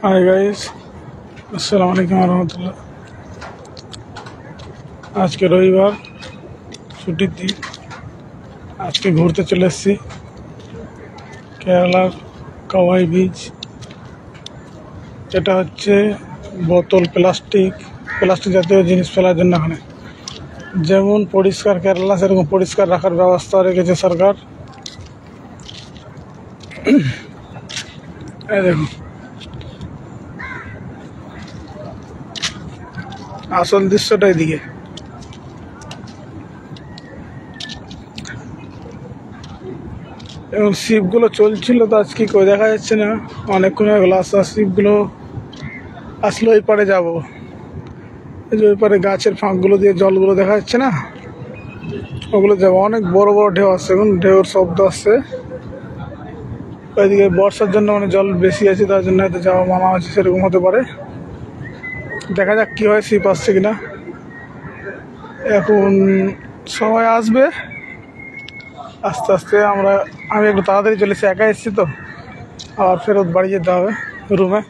Hi guys, আসসালামু আলাইকুম রহমতুল্লাহ। আজকে রবিবার, ছুটির দিন। আজকে ঘুরতে চলে এসেছি কেরালার কাওয়াই বিচ। এটা হচ্ছে বোতল, প্লাস্টিক জাতীয় জিনিস ফেলার জন্য এখানে যেমন পরিষ্কার কেরালা, সেরকম পরিষ্কার রাখার ব্যবস্থা রেখেছে সরকার। এই দেখুন, আসল দৃশ্যটা এদিকে। এবং শিপগুলো চলছিল, তো আজ কি করে দেখা যাচ্ছে না, অনেকক্ষণ হয়ে গেলো। আস্তে আস্তে শিপগুলো আসলে ওই পারে যাবো। এই যে ওই পারে গাছের ফাঁকগুলো দিয়ে জলগুলো দেখা যাচ্ছে না, ওগুলো যাবো। অনেক বড় বড় ঢেউ আসছে, এখন ঢেউর শব্দ আসছে। ওইদিকে বর্ষার জন্য জল বেশি আছে, তার জন্য হয়তো যাওয়া মানা হচ্ছে, সেরকম হতে পারে। দেখা যাক কি হয়, শিপ আসছে কিনা। এখন সবাই আসবে আস্তে আস্তে। আমি একটু তাড়াতাড়ি চলেছি, একা এসেছি তো, আর ফেরত বাড়ি যেতে হবে রুমে।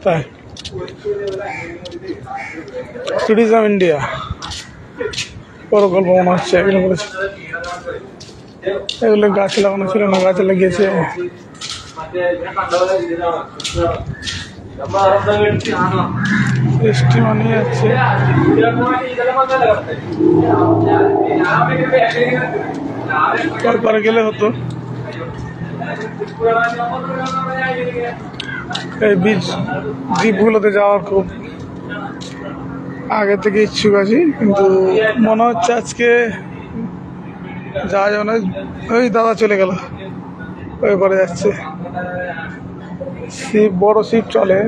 তাই ট্যুরিজম ইন্ডিয়া প্রকল্প মনে হচ্ছে এগুলো করেছে। এগুলো গাছ লাগানো ছিল না, গাছ লাগিয়েছে। বৃষ্টি মানিয়ে যাচ্ছে। তারপরে গেলে হতো। এই বীজ দ্বীপগুলোতে যাওয়ার খুব আগে থেকে ইচ্ছুক আছি, কিন্তু মনে হচ্ছে আজকে যাওয়া যাবে না। ওই দাদা চলে গেল, ওই পরে যাচ্ছে। শিপ, বড় শিপ চলে।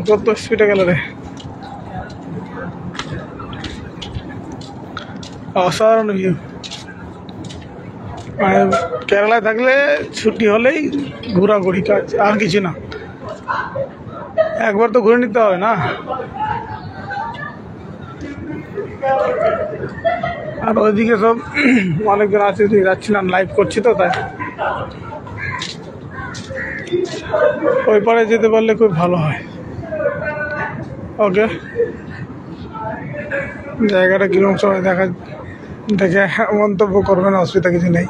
কত স্পিডে গেল রে, অসাধারণ ভিউ। মানে কেরালায় থাকলে ছুটি হলেই ঘোরাঘুরি কাজ, আর কিছু না। একবার তো ঘুরে নিতে হবে না। আর ওইদিকে সব অনেকজন আছে, যাচ্ছিলাম, লাইভ করছি তো, তাই ওই পারে যেতে পারলে খুব ভালো হয়। ওকে, জায়গাটা কিরকম সবাই দেখে মন্তব্য করবেন, অসুবিধা কিছু নেই।